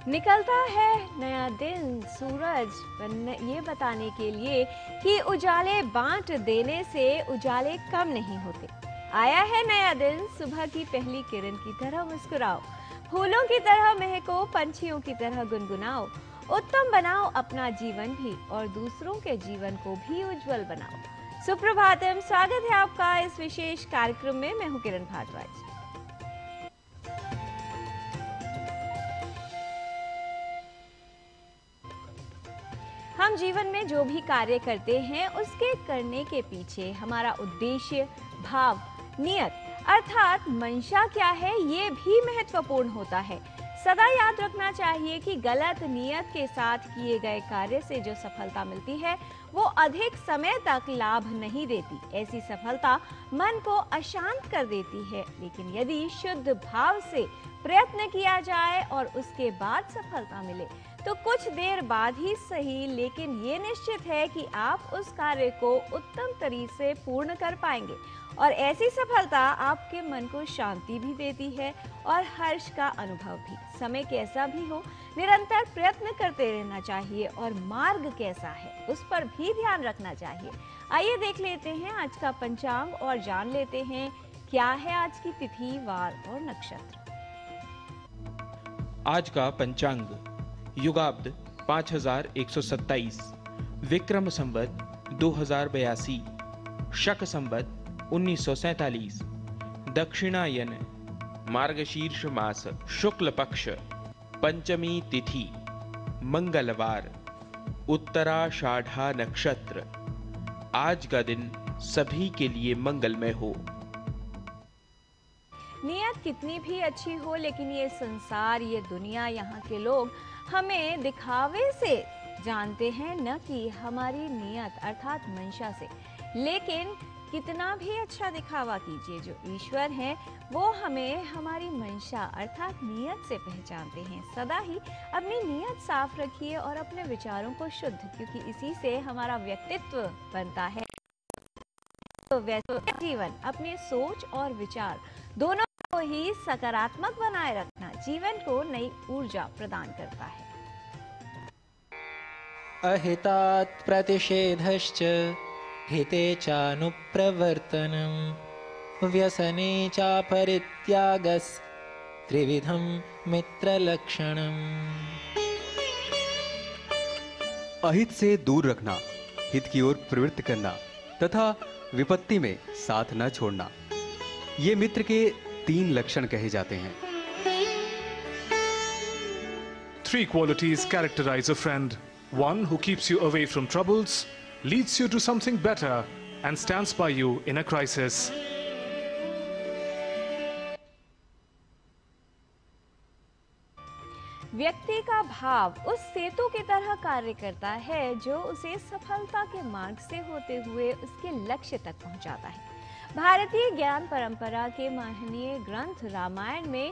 निकलता है नया दिन, सूरज ये बताने के लिए कि उजाले बांट देने से उजाले कम नहीं होते। आया है नया दिन, सुबह की पहली किरण की तरह मुस्कुराओ, फूलों की तरह महको, पंछियों की तरह गुनगुनाओ। उत्तम बनाओ अपना जीवन भी और दूसरों के जीवन को भी उज्जवल बनाओ। सुप्रभातम, स्वागत है आपका इस विशेष कार्यक्रम में। मैं हूं किरण भारद्वाज। हम जीवन में जो भी कार्य करते हैं उसके करने के पीछे हमारा उद्देश्य, भाव, नियत अर्थात मंशा क्या है, ये भी महत्वपूर्ण होता है। सदा याद रखना चाहिए कि गलत नियत के साथ किए गए कार्य से जो सफलता मिलती है वो अधिक समय तक लाभ नहीं देती। ऐसी सफलता मन को अशांत कर देती है। लेकिन यदि शुद्ध भाव से प्रयत्न किया जाए और उसके बाद सफलता मिले तो कुछ देर बाद ही सही, लेकिन ये निश्चित है कि आप उस कार्य को उत्तम तरीके से पूर्ण कर पाएंगे। और ऐसी सफलता आपके मन को शांति भी देती है और हर्ष का अनुभव भी। समय कैसा भी हो, निरंतर प्रयत्न करते रहना चाहिए और मार्ग कैसा है उस पर भी ध्यान रखना चाहिए। आइए देख लेते हैं आज का पंचांग और जान लेते हैं क्या है आज की तिथि, वार और नक्षत्र। आज का पंचांग युगाब्द 5127, विक्रम संवत 2082, शक संवत 1947, दक्षिणायन मार्गशीर्ष मास शुक्ल पक्ष पंचमी तिथि मंगलवार, उत्तराषाढ़ा नक्षत्र। आज का दिन सभी के लिए मंगलमय हो। नियत कितनी भी अच्छी हो, लेकिन ये संसार, ये दुनिया, यहाँ के लोग हमें दिखावे से जानते हैं, न कि हमारी नियत अर्थात मंशा से। लेकिन कितना भी अच्छा दिखावा कीजिए, जो ईश्वर हैं वो हमें हमारी मंशा अर्थात नियत से पहचानते हैं। सदा ही अपनी नियत साफ रखिए और अपने विचारों को शुद्ध, क्योंकि इसी से हमारा व्यक्तित्व बनता है। तो वैसे जीवन, अपने सोच और विचार दोनों को ही सकारात्मक बनाए रखना जीवन को नई ऊर्जा प्रदान करता है। अहितात् प्रतिषेधश्च हिते चानुप्रवर्तनम् व्यसने चापरित्यागस् त्रिविधं मित्रलक्षणम्। अहित से दूर रखना, हित की ओर प्रवृत्त करना तथा विपत्ति में साथ न छोड़ना, ये मित्र के 3 लक्षण कहे जाते हैं। 3 qualities characterize a friend. 1 who keeps you away from troubles, leads you to something better, and stands by you in a crisis. व्यक्ति का भाव उस सेतु की तरह कार्य करता है जो उसे सफलता के मार्ग से होते हुए उसके लक्ष्य तक पहुंचाता है। भारतीय ज्ञान परंपरा के महनीय ग्रंथ रामायण में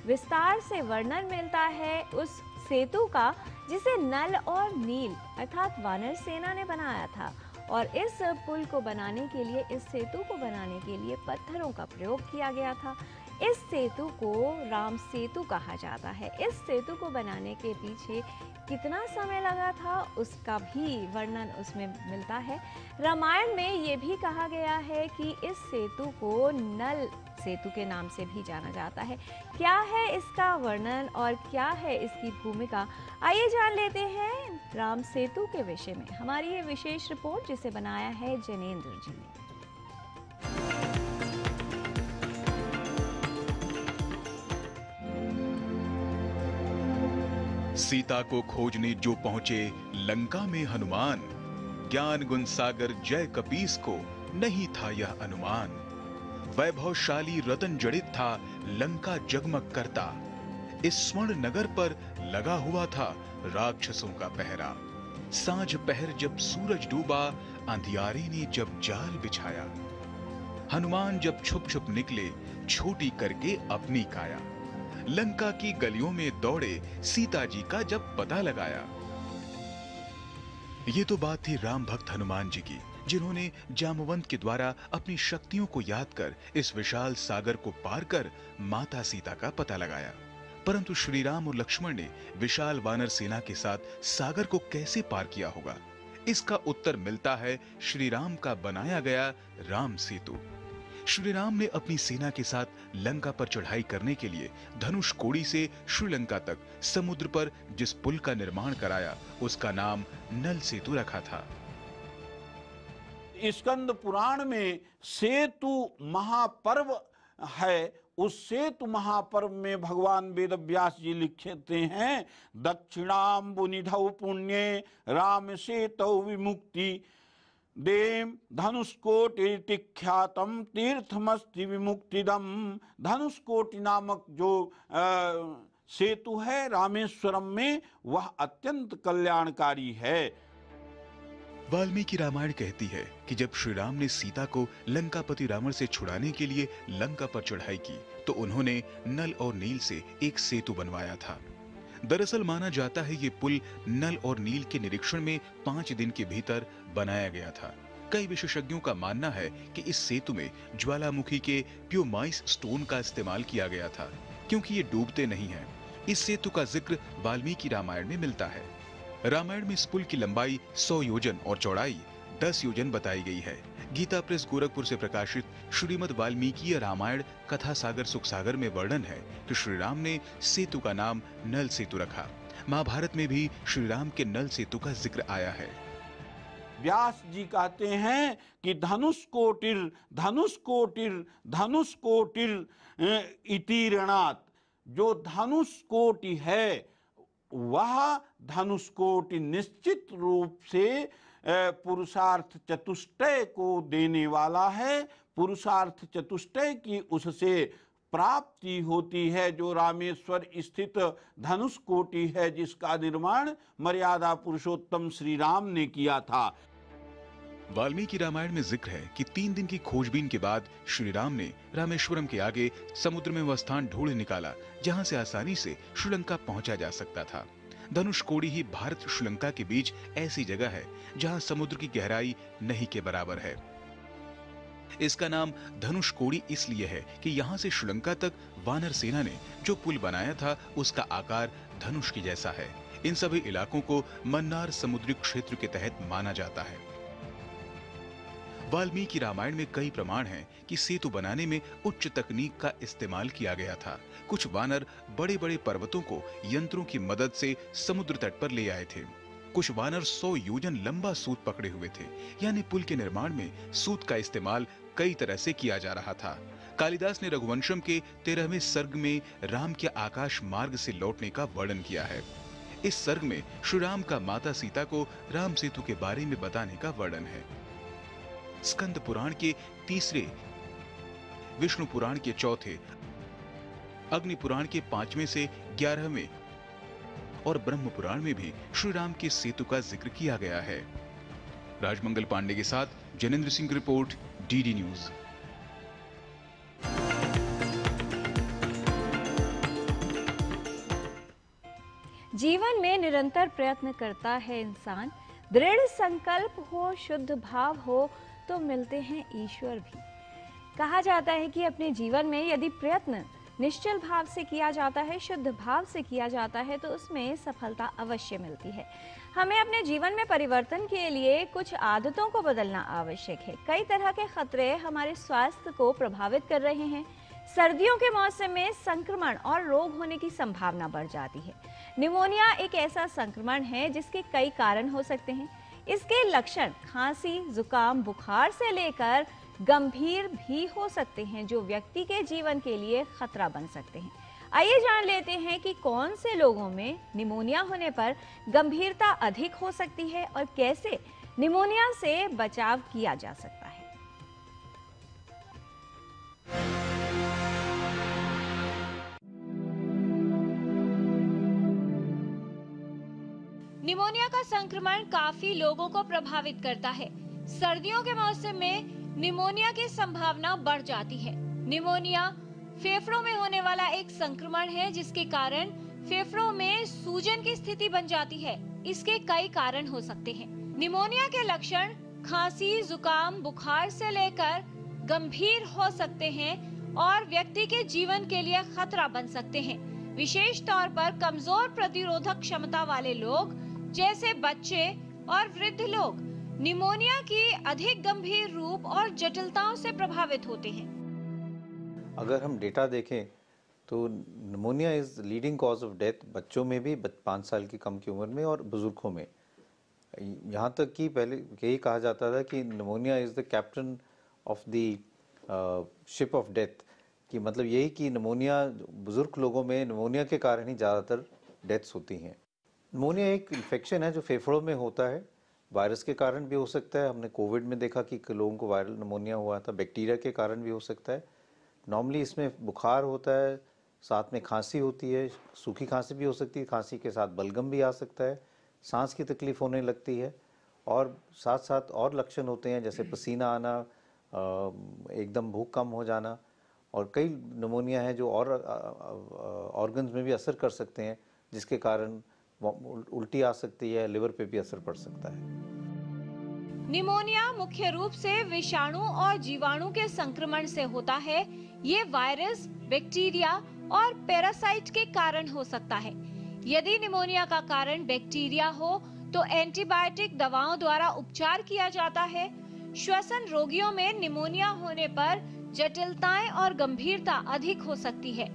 विस्तार से वर्णन मिलता है उस सेतु का जिसे नल और नील अर्थात वानर सेना ने बनाया था। और इस पुल को बनाने के लिए, इस सेतु को बनाने के लिए पत्थरों का प्रयोग किया गया था। इस सेतु को राम सेतु कहा जाता है। इस सेतु को बनाने के पीछे कितना समय लगा था उसका भी वर्णन उसमें मिलता है। रामायण में ये भी कहा गया है कि इस सेतु को नल सेतु के नाम से भी जाना जाता है। क्या है इसका वर्णन और क्या है इसकी भूमिका, आइए जान लेते हैं राम सेतु के विषय में। हमारी ये विशेष रिपोर्ट जिसे बनाया है जनेंद्र जी ने। सीता को खोजने जो पहुंचे लंका में हनुमान, ज्ञान गुण सागर जय कपीस को नहीं था यह अनुमान। वैभवशाली रतन जड़ित था लंका जगमग करता, इस स्वर्ण नगर पर लगा हुआ था राक्षसों का पहरा। सांझ पहर जब सूरज डूबा, अंधियारे ने जब जाल बिछाया, हनुमान जब छुप छुप निकले छोटी करके अपनी काया। लंका की गलियों में दौड़े सीता जी का जब पता लगाया। ये तो बात थी राम भक्त हनुमान जी की, जिन्होंने जामवंत के द्वारा अपनी शक्तियों को याद कर इस विशाल सागर को पार कर माता सीता का पता लगाया। परंतु श्री राम और लक्ष्मण ने विशाल वानर सेना के साथ सागर को कैसे पार किया होगा? इसका उत्तर मिलता है श्री राम का बनाया गया राम सेतु। श्री राम ने अपनी सेना के साथ लंका पर चढ़ाई करने के लिए धनुष कोड़ी से श्रीलंका तक समुद्र पर जिस पुल का निर्माण कराया उसका नाम नल सेतु रखा था। स्कंद पुराण में सेतु महापर्व है। उस सेतु महापर्व में भगवान वेद व्यास जी लिखते हैं, दक्षिणाम्बुनिधौ पुण्ये राम सेतौ विमुक्ति देम धनुष्कोटि ख्यातम तीर्थमस्ति विमुक्तिदम। धनुष्कोटि नामक जो सेतु है रामेश्वरम में, वह अत्यंत कल्याणकारी है। वाल्मीकि रामायण कहती है कि जब श्री राम ने सीता को लंकापति रावण से छुड़ाने के लिए लंका पर चढ़ाई की तो उन्होंने नल और नील से एक सेतु बनवाया था। दरअसल माना जाता है ये पुल नल और नील के निरीक्षण में 5 दिन के भीतर बनाया गया था। कई विशेषज्ञों का मानना है कि इस सेतु में ज्वालामुखी के प्यूमाइस स्टोन का इस्तेमाल किया गया था, क्योंकि ये डूबते नहीं हैं। इस सेतु का जिक्र वाल्मीकि रामायण में मिलता है। रामायण में इस पुल की लंबाई 100 योजन और चौड़ाई 10 योजन बताई गई है। गीता प्रेस गोरखपुर से प्रकाशित श्रीमद् वाल्मीकि रामायण कथा सागर सुख सागर में वर्णन है कि श्री राम ने सेतु का नाम नल सेतु रखा। महाभारत में भी श्री राम के नल सेतु का जिक्र आया है। व्यास जी कहते हैं कि धनुष्कोटिर धनुष्कोटिर धनुष्कोटिर इति ऋणात्। जो धनुष्कोटि है वह धनुष्कोटि निश्चित रूप से पुरुषार्थ चतुष्टय को देने वाला है। पुरुषार्थ चतुष्टय की उससे प्राप्ति होती है। जो रामेश्वर स्थित धनुष्कोटि है जिसका निर्माण मर्यादा पुरुषोत्तम श्री राम ने किया था। वाल्मीकि रामायण में जिक्र है कि 3 दिन की खोजबीन के बाद श्री राम ने रामेश्वरम के आगे समुद्र में वह स्थान ढूंढ निकाला जहां से आसानी से श्रीलंका पहुंचा जा सकता था। धनुषकोडी ही भारत श्रीलंका के बीच ऐसी जगह है जहां समुद्र की गहराई नहीं के बराबर है। इसका नाम धनुषकोडी इसलिए है कि यहाँ से श्रीलंका तक वानर सेना ने जो पुल बनाया था उसका आकार धनुष के जैसा है। इन सभी इलाकों को मन्नार समुद्री क्षेत्र के तहत माना जाता है। वाल्मीकि रामायण में कई प्रमाण हैं कि सेतु बनाने में उच्च तकनीक का इस्तेमाल किया गया था। कुछ वानर बड़े बड़े पर्वतों को यंत्रों की मदद से समुद्र तट पर ले आए थे। कुछ वानर 100 योजन लंबा सूत पकड़े हुए थे, यानी पुल के निर्माण में सूत का इस्तेमाल कई तरह से किया जा रहा था। कालिदास ने रघुवंशम के 13वें सर्ग में राम के आकाश मार्ग से लौटने का वर्णन किया है। इस सर्ग में श्री राम का माता सीता को राम सेतु के बारे में बताने का वर्णन है। स्कंद पुराण के 3, विष्णु पुराण के 4, अग्नि पुराण के 5वें से 11वें और ब्रह्म पुराण में भी श्री राम के सेतु का जिक्र किया गया है। राजमंगल पांडे के साथ जनेंद्र सिंह की रिपोर्ट, डीडी न्यूज। जीवन में निरंतर प्रयत्न करता है इंसान, दृढ़ संकल्प हो, शुद्ध भाव हो तो मिलते हैं ईश्वर भी। कहा जाता है कि अपने जीवन में यदि प्रयत्न निश्चल भाव से किया जाता है, शुद्ध भाव से किया जाता है तो उसमें सफलता अवश्य मिलती है। हमें अपने जीवन में परिवर्तन के लिए कुछ आदतों को बदलना आवश्यक है। कई तरह के खतरे हमारे स्वास्थ्य को प्रभावित कर रहे हैं। सर्दियों के मौसम में संक्रमण और रोग होने की संभावना बढ़ जाती है। निमोनिया एक ऐसा संक्रमण है जिसके कई कारण हो सकते हैं। इसके लक्षण खांसी, जुकाम, बुखार से लेकर गंभीर भी हो सकते हैं जो व्यक्ति के जीवन के लिए खतरा बन सकते हैं। आइए जान लेते हैं कि कौन से लोगों में निमोनिया होने पर गंभीरता अधिक हो सकती है और कैसे निमोनिया से बचाव किया जा सकता है। निमोनिया का संक्रमण काफी लोगों को प्रभावित करता है। सर्दियों के मौसम में निमोनिया की संभावना बढ़ जाती है। निमोनिया फेफड़ों में होने वाला एक संक्रमण है जिसके कारण फेफड़ों में सूजन की स्थिति बन जाती है। इसके कई कारण हो सकते हैं। निमोनिया के लक्षण खांसी, जुकाम, बुखार से लेकर गंभीर हो सकते हैं और व्यक्ति के जीवन के लिए खतरा बन सकते हैं। विशेष तौर पर कमजोर प्रतिरोधक क्षमता वाले लोग जैसे बच्चे और वृद्ध लोग निमोनिया की अधिक गंभीर रूप और जटिलताओं से प्रभावित होते हैं। अगर हम डेटा देखें तो pneumonia is leading cause of death बच्चों में भी 5 साल की कम की उम्र में और बुजुर्गों में। यहाँ तक कि पहले यही कहा जाता था कि pneumonia is the captain of the ship of death, कि मतलब यही कि निमोनिया बुजुर्ग लोगों में निमोनिया के कारण ही ज़्यादातर डेथ्स होती हैं। निमोनिया एक इन्फेक्शन है जो फेफड़ों में होता है, वायरस के कारण भी हो सकता है। हमने कोविड में देखा कि लोगों को वायरल निमोनिया हुआ था, बैक्टीरिया के कारण भी हो सकता है। नॉर्मली इसमें बुखार होता है, साथ में खांसी होती है, सूखी खांसी भी हो सकती है, खांसी के साथ बलगम भी आ सकता है, सांस की तकलीफ होने लगती है और साथ साथ और लक्षण होते हैं जैसे पसीना आना, एकदम भूख कम हो जाना, और कई निमोनिया है जो और ऑर्गन्स में भी असर कर सकते हैं जिसके कारण उल्टी आ सकती है, लिवर पे भी असर पड़ सकता है। निमोनिया मुख्य रूप से विषाणु और जीवाणु के संक्रमण से होता है। ये वायरस, बैक्टीरिया और पैरासाइट के कारण हो सकता है। यदि निमोनिया का कारण बैक्टीरिया हो तो एंटीबायोटिक दवाओं द्वारा उपचार किया जाता है। श्वसन रोगियों में निमोनिया होने पर जटिलताएं और गंभीरता अधिक हो सकती है।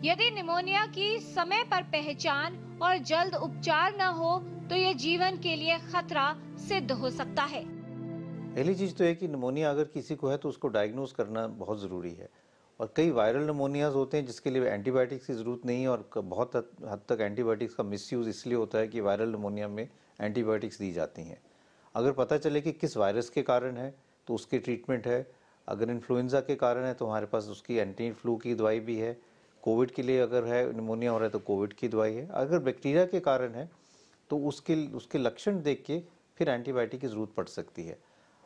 यदि निमोनिया की समय पर पहचान और जल्द उपचार न हो तो ये जीवन के लिए खतरा सिद्ध हो सकता है। पहली चीज़ तो है कि निमोनिया अगर किसी को है तो उसको डायग्नोज करना बहुत ज़रूरी है, और कई वायरल निमोनियाज होते हैं जिसके लिए एंटीबायोटिक्स की ज़रूरत नहीं है, और बहुत हद तक एंटीबायोटिक्स का मिसयूज़ इसलिए होता है कि वायरल निमोनिया में एंटीबायोटिक्स दी जाती हैं। अगर पता चले कि किस वायरस के कारण है तो उसकी ट्रीटमेंट है। अगर इन्फ्लुएंजा के कारण है तो हमारे पास उसकी एंटी फ्लू की दवाई भी है। कोविड के लिए अगर है निमोनिया हो रहा है तो कोविड की दवाई है। अगर बैक्टीरिया के कारण है तो उसके लक्षण देख के फिर एंटीबायोटिक की ज़रूरत पड़ सकती है।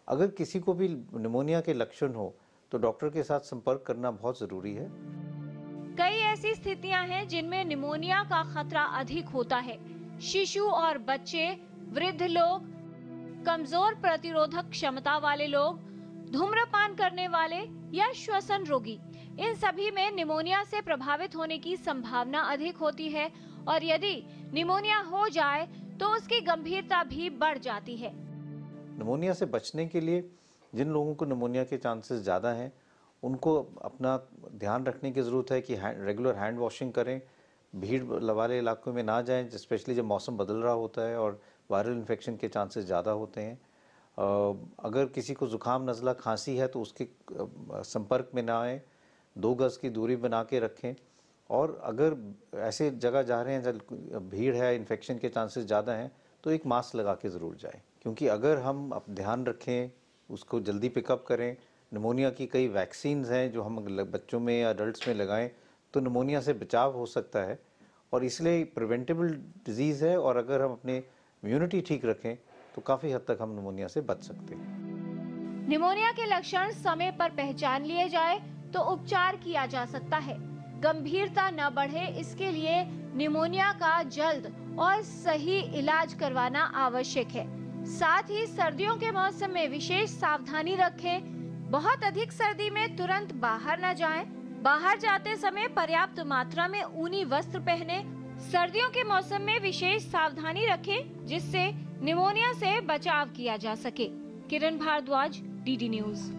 अगर किसी को भी निमोनिया के लक्षण हो तो डॉक्टर के साथ संपर्क करना बहुत ज़रूरी है। कई ऐसी स्थितियां हैं जिनमें निमोनिया का खतरा अधिक होता है। शिशु और बच्चे, वृद्ध लोग, कमजोर प्रतिरोधक क्षमता वाले लोग, धूम्रपान करने वाले या श्वसन रोगी, इन सभी में निमोनिया से प्रभावित होने की संभावना अधिक होती है, और यदि निमोनिया हो जाए तो उसकी गंभीरता भी बढ़ जाती है। निमोनिया से बचने के लिए जिन लोगों को निमोनिया के चांसेस ज़्यादा हैं उनको अपना ध्यान रखने की ज़रूरत है कि रेगुलर हैंड वॉशिंग करें, भीड़ वाले इलाकों में ना जाएं, स्पेशली जब मौसम बदल रहा होता है और वायरल इन्फेक्शन के चांसेस ज़्यादा होते हैं। अगर किसी को ज़ुकाम, नज़ला, खांसी है तो उसके संपर्क में ना आएँ, 2 गज़ की दूरी बना के रखें, और अगर ऐसे जगह जा रहे हैं जहाँ भीड़ है, इन्फेक्शन के चांसेस ज़्यादा हैं तो एक मास्क लगा के ज़रूर जाएं, क्योंकि अगर हम ध्यान रखें, उसको जल्दी पिकअप करें। निमोनिया की कई वैक्सीन्स हैं जो हम बच्चों में या अडल्ट्स में लगाएं तो निमोनिया से बचाव हो सकता है, और इसलिए प्रिवेंटेबल डिजीज़ है, और अगर हम अपने इम्यूनिटी ठीक रखें तो काफ़ी हद तक हम निमोनिया से बच सकते हैं। निमोनिया के लक्षण समय पर पहचान लिए जाए तो उपचार किया जा सकता है। गंभीरता न बढ़े इसके लिए निमोनिया का जल्द और सही इलाज करवाना आवश्यक है। साथ ही सर्दियों के मौसम में विशेष सावधानी रखें। बहुत अधिक सर्दी में तुरंत बाहर न जाएं। बाहर जाते समय पर्याप्त मात्रा में ऊनी वस्त्र पहने। सर्दियों के मौसम में विशेष सावधानी रखें जिससे निमोनिया से बचाव किया जा सके। किरण भारद्वाज, डीडी न्यूज।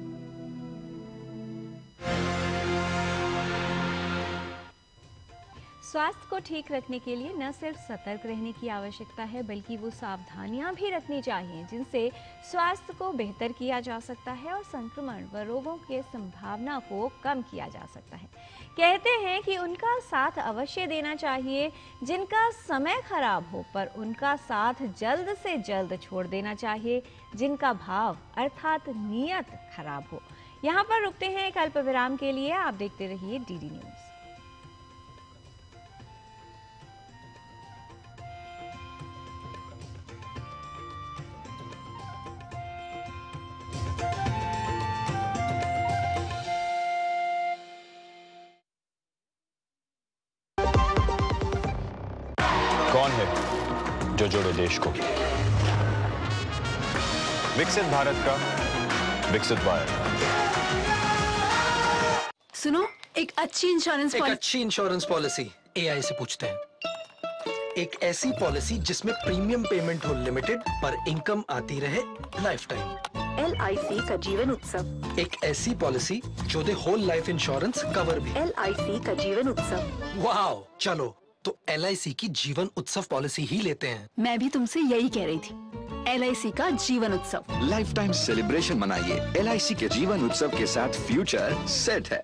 स्वास्थ्य को ठीक रखने के लिए न सिर्फ सतर्क रहने की आवश्यकता है बल्कि वो सावधानियां भी रखनी चाहिए जिनसे स्वास्थ्य को बेहतर किया जा सकता है और संक्रमण व रोगों के संभावना को कम किया जा सकता है। कहते हैं कि उनका साथ अवश्य देना चाहिए जिनका समय खराब हो, पर उनका साथ जल्द से जल्द छोड़ देना चाहिए जिनका भाव अर्थात नीयत खराब हो। यहाँ पर रुकते हैं एक अल्प विराम के लिए। आप देखते रहिए डीडी न्यूज। कौन है जो जोड़े देश को? विकसित भारत का विकसित भारत। सुनो, एक अच्छी इंश्योरेंस अच्छी इंश्योरेंस पॉलिसी, एआई से पूछते हैं। एक ऐसी पॉलिसी जिसमें प्रीमियम पेमेंट हो लिमिटेड पर इनकम आती रहे लाइफ टाइम। LIC का जीवन उत्सव। एक ऐसी पॉलिसी जो दे होल लाइफ इंश्योरेंस कवर भी। LIC का जीवन उत्सव। वाओ, चलो तो LIC की जीवन उत्सव पॉलिसी ही लेते हैं। मैं भी तुमसे यही कह रही थी, LIC का जीवन उत्सव। लाइफ टाइम सेलिब्रेशन मनाइए LIC के जीवन उत्सव के साथ। फ्यूचर सेट है।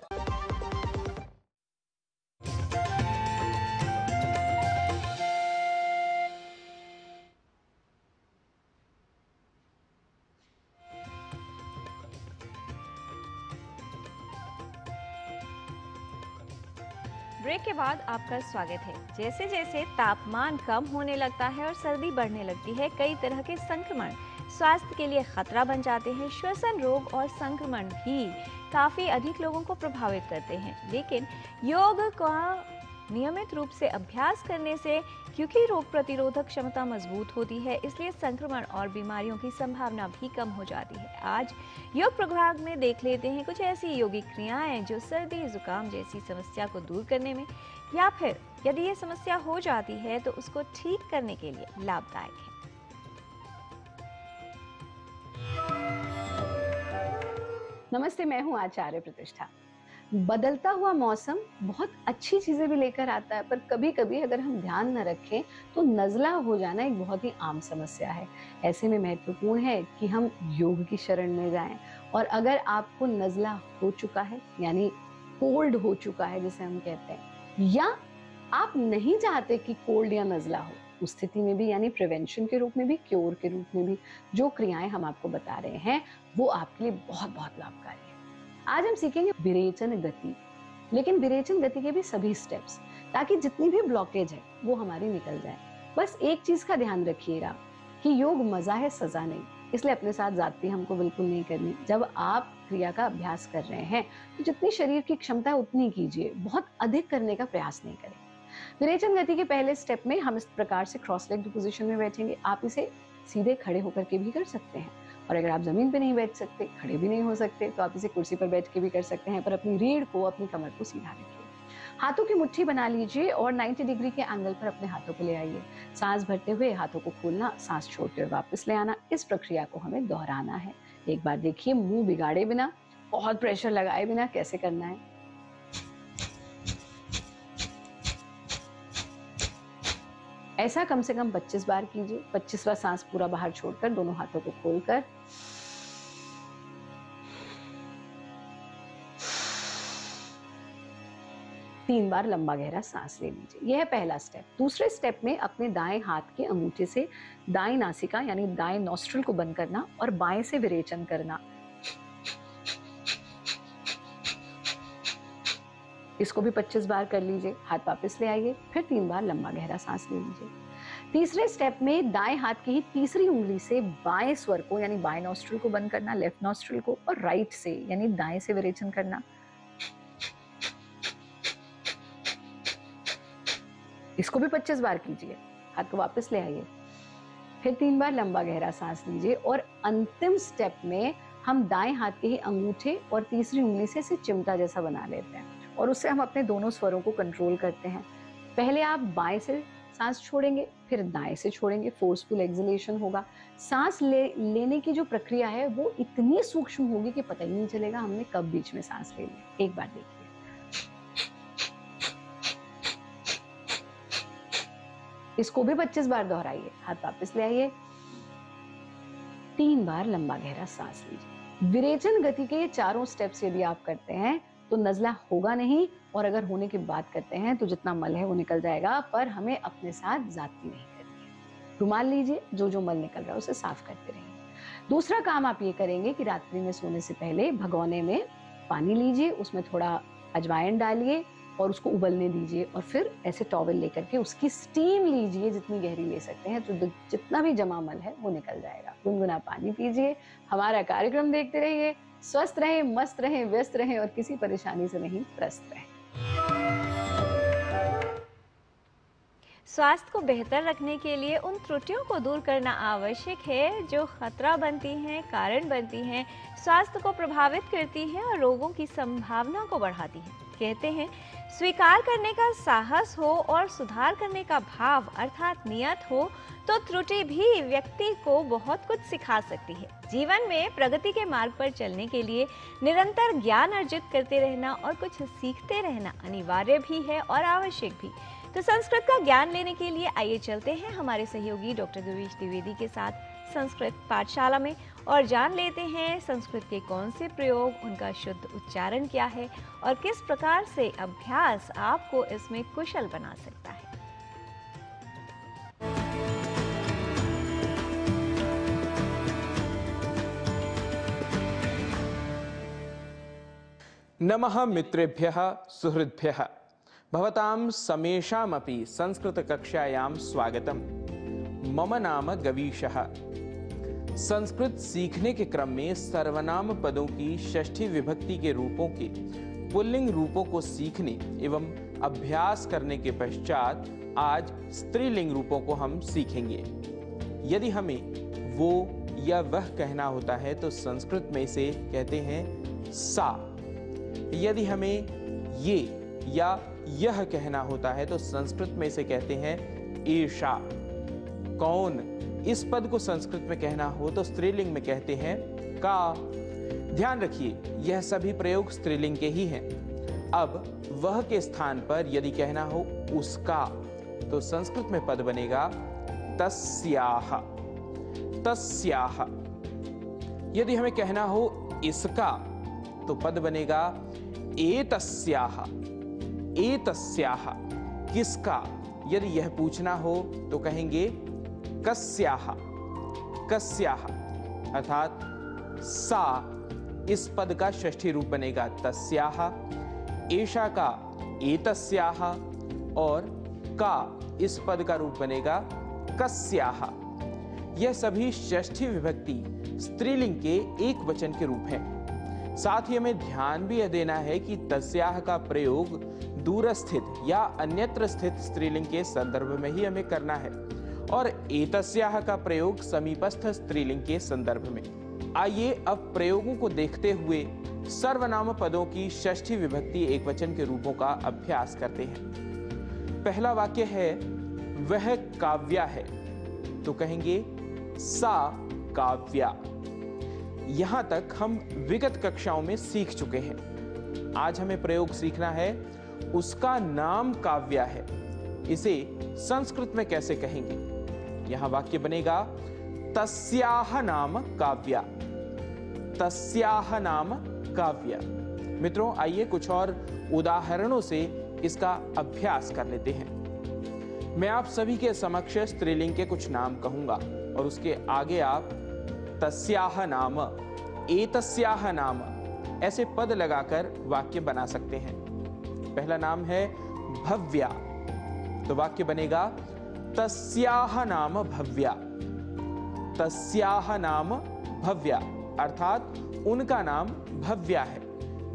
ब्रेक के बाद आपका स्वागत है। जैसे जैसे तापमान कम होने लगता है और सर्दी बढ़ने लगती है, कई तरह के संक्रमण स्वास्थ्य के लिए खतरा बन जाते हैं। श्वसन रोग और संक्रमण भी काफ़ी अधिक लोगों को प्रभावित करते हैं। लेकिन योग का नियमित रूप से अभ्यास करने से, क्योंकि रोग प्रतिरोधक क्षमता मजबूत होती है, इसलिए संक्रमण और बीमारियों की संभावना भी कम हो जाती है। आज योग प्रभाग में देख लेते हैं कुछ ऐसी योगिक क्रियाएं जो सर्दी जुकाम जैसी समस्या को दूर करने में या फिर यदि ये समस्या हो जाती है तो उसको ठीक करने के लिए लाभदायक है। नमस्ते, मैं हूं आचार्य प्रतिष्ठा। बदलता हुआ मौसम बहुत अच्छी चीजें भी लेकर आता है, पर कभी कभी अगर हम ध्यान न रखें तो नज़ला हो जाना एक बहुत ही आम समस्या है। ऐसे में महत्वपूर्ण है कि हम योग की शरण में जाएं। और अगर आपको नज़ला हो चुका है, यानी कोल्ड हो चुका है जिसे हम कहते हैं, या आप नहीं चाहते कि कोल्ड या नज़ला हो, उस स्थिति में भी, यानी प्रिवेंशन के रूप में भी, क्योर के रूप में भी, जो क्रियाएं हम आपको बता रहे हैं वो आपके लिए बहुत बहुत लाभकारी है। आज हम सीखेंगे विरेचन गति, लेकिन विरेचन गति के भी सभी स्टेप्स, ताकि जितनी भी ब्लॉकेज है वो हमारी निकल जाए। बस एक चीज का ध्यान रखिएगा कि योग मजा है, सजा नहीं, इसलिए अपने साथ ज्यादती हमको बिल्कुल नहीं करनी। जब आप क्रिया का अभ्यास कर रहे हैं तो जितनी शरीर की क्षमता है उतनी कीजिए, बहुत अधिक करने का प्रयास नहीं करें। विरेचन गति के पहले स्टेप में हम इस प्रकार से क्रॉस लेग्ड पोजीशन में बैठेंगे। आप इसे सीधे खड़े होकर के भी कर सकते हैं, और अगर आप जमीन पे नहीं बैठ सकते, खड़े भी नहीं हो सकते, तो आप इसे कुर्सी पर बैठ के भी कर सकते हैं, पर अपनी रीढ़ को, अपनी कमर को सीधा रखिए। हाथों की मुट्ठी बना लीजिए और 90 डिग्री के एंगल पर अपने हाथों को ले आइए। सांस भरते हुए हाथों को खोलना, सांस छोड़ते हुए वापस ले आना। इस प्रक्रिया को हमें दोहराना है। एक बार देखिए, मुंह बिगाड़े बिना, बहुत प्रेशर लगाए बिना कैसे करना है। ऐसा कम से कम 25 बार कीजिए। 25वां सांस पूरा बाहर छोड़कर दोनों हाथों को खोलकर, तीन बार लंबा गहरा सांस ले लीजिए। यह है पहला स्टेप। दूसरे स्टेप में अपने दाएं हाथ के अंगूठे से दाएं नासिका यानी दाएं नॉस्ट्रिल को बंद करना और बाएं से विरेचन करना। इसको भी 25 बार कर लीजिए। हाथ वापस ले आइए, फिर 3 बार लंबा गहरा सांस ले लीजिए। तीसरे स्टेप में दाएं हाथ की ही तीसरी उंगली से बाएं स्वर को यानी बाएं नॉस्ट्रिल को बंद करना, लेफ्ट नॉस्ट्रिल को, और राइट से यानी दाएं से विरेचन करना। इसको भी 25 बार कीजिए। हाथ को वापस ले आइए, फिर 3 बार लंबा गहरा सांस लीजिए। और अंतिम स्टेप में हम दाएं हाथ के ही अंगूठे और तीसरी उंगली से इसे चिमटा जैसा बना लेते हैं, और उससे हम अपने दोनों स्वरों को कंट्रोल करते हैं। पहले आप बाएं से सांस छोड़ेंगे, फिर दाएं से छोड़ेंगे, फोर्सफुल एक्सलेशन होगा। सांस लेने की जो प्रक्रिया है वो इतनी सूक्ष्म होगी कि पता ही नहीं चलेगा हमने कब बीच में सांस ले ली। एक बार देखिए। इसको भी 25 बार दोहराइए। हाथ वापस ले आइए, 3 बार लंबा गहरा सांस लीजिए। विरेचन गति के ये चारों स्टेप्स यदि आप करते हैं तो नज़ला होगा नहीं, और अगर होने की बात करते हैं तो जितना मल है वो निकल जाएगा, पर हमें अपने साथ ज्यादती नहीं करनी है। रुमाल लीजिए, जो जो मल निकल रहा है उसे साफ करते रहिए। दूसरा काम आप ये करेंगे कि रात्रि में सोने से पहले भगोने में पानी लीजिए, उसमें थोड़ा अजवाइन डालिए और उसको उबलने दीजिए, और फिर ऐसे टॉवल लेकर के उसकी स्टीम लीजिए, जितनी गहरी ले सकते हैं, तो जितना भी जमा मल है वो निकल जाएगा। गुनगुना पानी पीजिए। हमारा कार्यक्रम देखते रहिए। स्वस्थ रहें, मस्त रहें, व्यस्त रहें और किसी परेशानी से नहीं त्रस्त रहें। स्वास्थ्य को बेहतर रखने के लिए उन त्रुटियों को दूर करना आवश्यक है जो खतरा बनती हैं, कारण बनती हैं, स्वास्थ्य को प्रभावित करती हैं और रोगों की संभावना को बढ़ाती हैं। कहते हैं स्वीकार करने का साहस हो और सुधार करने का भाव अर्थात नियत हो तो त्रुटि भी व्यक्ति को बहुत कुछ सिखा सकती है। जीवन में प्रगति के मार्ग पर चलने के लिए निरंतर ज्ञान अर्जित करते रहना और कुछ सीखते रहना अनिवार्य भी है और आवश्यक भी। तो संस्कृत का ज्ञान लेने के लिए आइए चलते हैं हमारे सहयोगी डॉक्टर गिरीश द्विवेदी के साथ संस्कृत पाठशाला में और जान लेते हैं संस्कृत के कौन से प्रयोग, उनका शुद्ध उच्चारण क्या है और किस प्रकार से अभ्यास आपको इसमें कुशल बना सकता है। नमः मित्रेभ्यः सुहृद्भ्यः भवतां समेषामपि संस्कृतकक्षायां स्वागतम्। मम नाम गवीशः। संस्कृत सीखने के क्रम में सर्वनाम पदों की षष्ठी विभक्ति के रूपों के पुल्लिंग रूपों को सीखने एवं अभ्यास करने के पश्चात आज स्त्रीलिंग रूपों को हम सीखेंगे। यदि हमें वो या वह कहना होता है तो संस्कृत में इसे कहते हैं सा। यदि हमें ये या यह कहना होता है तो संस्कृत में इसे कहते हैं एषा। कौन, इस पद को संस्कृत में कहना हो तो स्त्रीलिंग में कहते हैं का। ध्यान रखिए, यह सभी प्रयोग स्त्रीलिंग के ही हैं। अब वह के स्थान पर यदि कहना हो उसका तो संस्कृत में पद बनेगा तस्याह। तस्याह। यदि हमें कहना हो इसका तो पद बनेगा एतस्याह। एतस्याह। किसका, यदि यह पूछना हो तो कहेंगे कस्याह। कस्याह अर्थात सा इस पद का षष्ठी रूप बनेगा तस्याह, एषा का एतस्याह और का इस पद का रूप बनेगा कस्याह। यह सभी षष्ठी विभक्ति स्त्रीलिंग के एक वचन के रूप हैं। साथ ही हमें ध्यान भी यह देना है कि तस्याह का प्रयोग दूरस्थित या अन्यत्र स्थित स्त्रीलिंग के संदर्भ में ही हमें करना है और एतस्याह का प्रयोग समीपस्थ स्त्रीलिंग के संदर्भ में। आइए अब प्रयोगों को देखते हुए सर्वनाम पदों की षष्ठी विभक्ति एकवचन के रूपों का अभ्यास करते हैं। पहला वाक्य है वह काव्या है तो कहेंगे सा काव्या। यहां तक हम विगत कक्षाओं में सीख चुके हैं। आज हमें प्रयोग सीखना है उसका नाम काव्या है। इसे संस्कृत में कैसे कहेंगे? यहां वाक्य बनेगा तस्याह नाम काव्या। तस्याह नाम काव्या। मित्रों, आइए कुछ और उदाहरणों से इसका अभ्यास कर लेते हैं। मैं आप सभी के समक्ष स्त्रीलिंग के कुछ नाम कहूंगा और उसके आगे आप तस्याह नाम, एतस्याह नाम ऐसे पद लगाकर वाक्य बना सकते हैं। पहला नाम है भव्या तो वाक्य बनेगा तस्याह नाम भव्या। तस्याह नाम भव्या अर्थात उनका नाम भव्या है।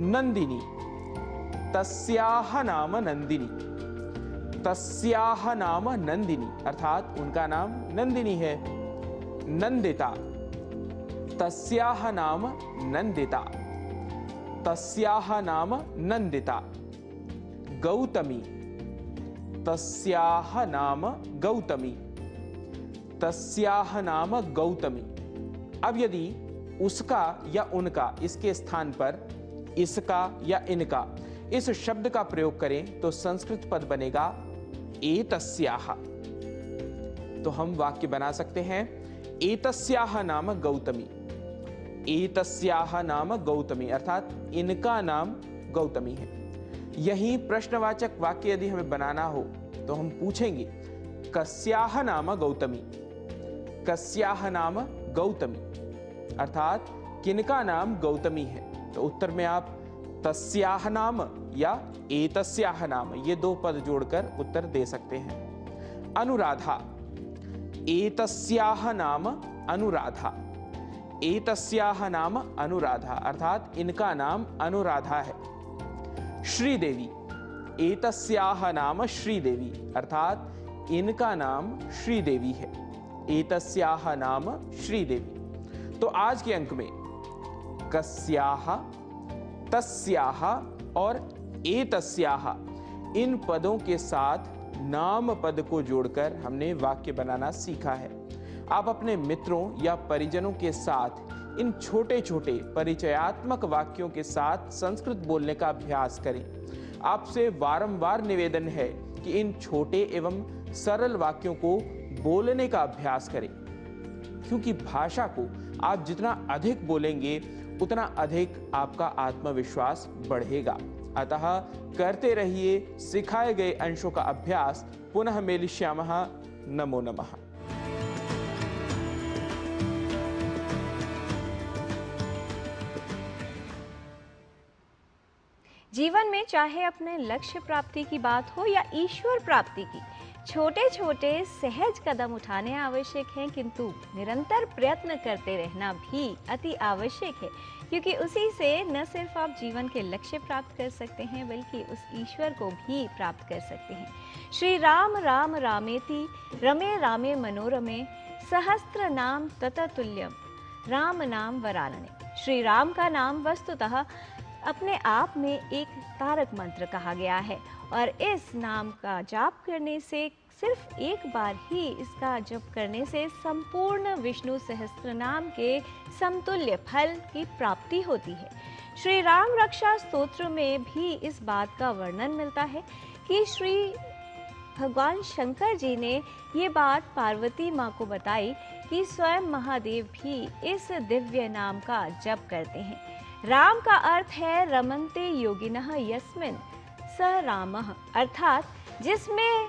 नंदिनी, तस्याह नाम नंदिनी। तस्याह नाम नंदिनी अर्थात उनका नाम नंदिनी है। नंदिता, तस्याह नाम नंदिता। तस्याह नाम नंदिता। गौतमी, तस्याह नाम गौतमी। तस्याह नाम गौतमी। अब यदि उसका या उनका इसके स्थान पर इसका या इनका इस शब्द का प्रयोग करें तो संस्कृत पद बनेगा एतस्याह। तो हम वाक्य बना सकते हैं एतस्याह नाम गौतमी। एतस्याह नाम गौतमी अर्थात इनका नाम गौतमी है। यही प्रश्नवाचक वाक्य यदि हमें बनाना हो तो हम पूछेंगे कस्याह नाम गौतमी। कस्याह नाम गौतमी अर्थात किनका नाम गौतमी है। तो उत्तर में आप तस्याह नाम या एतस्याह नाम ये दो पद जोड़कर उत्तर दे सकते हैं। अनुराधा, एतस्याह नाम अनुराधा। एतस्याह नाम अनुराधा अर्थात इनका नाम अनुराधा है। श्रीदेवी, एतस्याह नाम श्रीदेवी अर्थात इनका नाम श्रीदेवी है। एतस्याह नाम श्रीदेवी। तो आज के अंक में कस्याह, तस्याह और एतस्याः, इन पदों के साथ नाम पद को जोड़कर हमने वाक्य बनाना सीखा है। आप अपने मित्रों या परिजनों के साथ इन छोटे छोटे परिचयात्मक वाक्यों के साथ संस्कृत बोलने का अभ्यास करें। आपसे वारंवार निवेदन है कि इन छोटे एवं सरल वाक्यों को बोलने का अभ्यास करें, क्योंकि भाषा को आप जितना अधिक बोलेंगे उतना अधिक आपका आत्मविश्वास बढ़ेगा। अतः करते रहिए सिखाए गए अंशों का अभ्यास। पुनः मेलिष्यामः। नमो नमः। जीवन में चाहे अपने लक्ष्य प्राप्ति की बात हो या ईश्वर प्राप्ति की, छोटे छोटे सहज कदम उठाने आवश्यक हैं, किंतु निरंतर प्रयत्न करते रहना भी अति आवश्यक है, क्योंकि उसी से न सिर्फ आप जीवन के लक्ष्य प्राप्त कर सकते हैं बल्कि उस ईश्वर को भी प्राप्त कर सकते हैं। श्री राम राम रामेति रमे रामे मनोरमे सहस्त्र नाम तततुल्यम राम नाम वरानने। श्री राम का नाम वस्तुतः अपने आप में एक तारक मंत्र कहा गया है और इस नाम का जाप करने से, सिर्फ एक बार ही इसका जप करने से संपूर्ण विष्णु सहस्त्र नाम के समतुल्य फल की प्राप्ति होती है। श्री राम रक्षा स्तोत्र में भी इस बात का वर्णन मिलता है कि श्री भगवान शंकर जी ने ये बात पार्वती माँ को बताई कि स्वयं महादेव भी इस दिव्य नाम का जप करते हैं। राम का अर्थ है रमन्ते योगिनः यस्मिन् स रामः, अर्थात जिसमें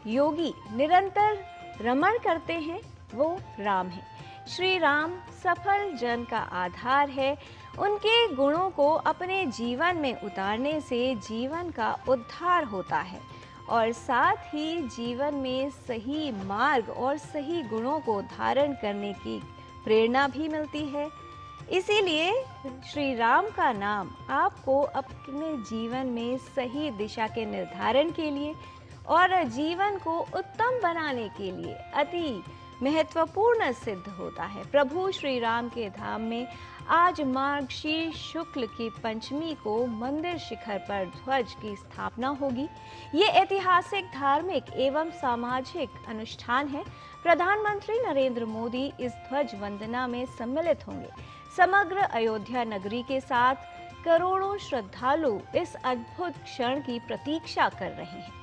योगी निरंतर रमण करते हैं वो राम है। श्री राम सफल जन का आधार है। उनके गुणों को अपने जीवन में उतारने से जीवन का उद्धार होता है और साथ ही जीवन में सही मार्ग और सही गुणों को धारण करने की प्रेरणा भी मिलती है। इसीलिए श्री राम का नाम आपको अपने जीवन में सही दिशा के निर्धारण के लिए और जीवन को उत्तम बनाने के लिए अति महत्वपूर्ण सिद्ध होता है। प्रभु श्री राम के धाम में आज मार्गशीर्ष शुक्ल की पंचमी को मंदिर शिखर पर ध्वज की स्थापना होगी। ये ऐतिहासिक, धार्मिक एवं सामाजिक अनुष्ठान है। प्रधानमंत्री नरेंद्र मोदी इस ध्वज वंदना में सम्मिलित होंगे। समग्र अयोध्या नगरी के साथ करोड़ों श्रद्धालु इस अद्भुत क्षण की प्रतीक्षा कर रहे हैं।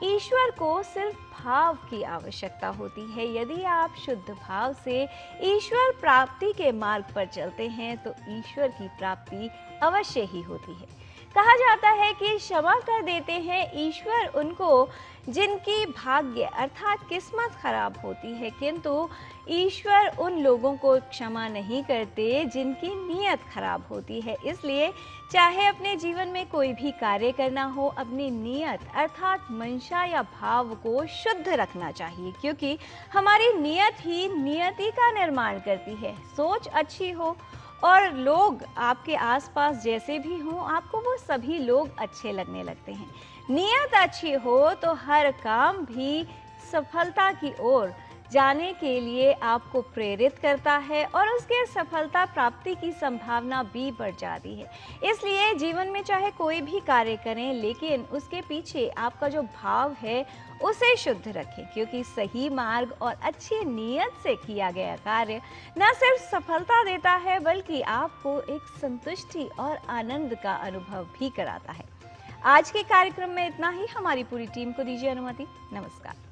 ईश्वर को सिर्फ भाव की आवश्यकता होती है। यदि आप शुद्ध भाव से ईश्वर प्राप्ति के मार्ग पर चलते हैं तो ईश्वर की प्राप्ति अवश्य ही होती है। कहा जाता है कि क्षमा कर देते हैं ईश्वर उनको जिनकी भाग्य अर्थात किस्मत खराब होती है, किंतु ईश्वर उन लोगों को क्षमा नहीं करते जिनकी नीयत खराब होती है। इसलिए चाहे अपने जीवन में कोई भी कार्य करना हो, अपनी नीयत अर्थात मंशा या भाव को शुद्ध रखना चाहिए, क्योंकि हमारी नीयत ही नियति का निर्माण करती है। सोच अच्छी हो और लोग आपके आसपास जैसे भी हों, आपको वो सभी लोग अच्छे लगने लगते हैं। नियत अच्छी हो तो हर काम भी सफलता की ओर जाने के लिए आपको प्रेरित करता है और उसके सफलता प्राप्ति की संभावना भी बढ़ जाती है। इसलिए जीवन में चाहे कोई भी कार्य करें, लेकिन उसके पीछे आपका जो भाव है उसे शुद्ध रखें, क्योंकि सही मार्ग और अच्छी नीयत से किया गया कार्य न सिर्फ सफलता देता है बल्कि आपको एक संतुष्टि और आनंद का अनुभव भी कराता है। आज के कार्यक्रम में इतना ही। हमारी पूरी टीम को दीजिए अनुमति। नमस्कार।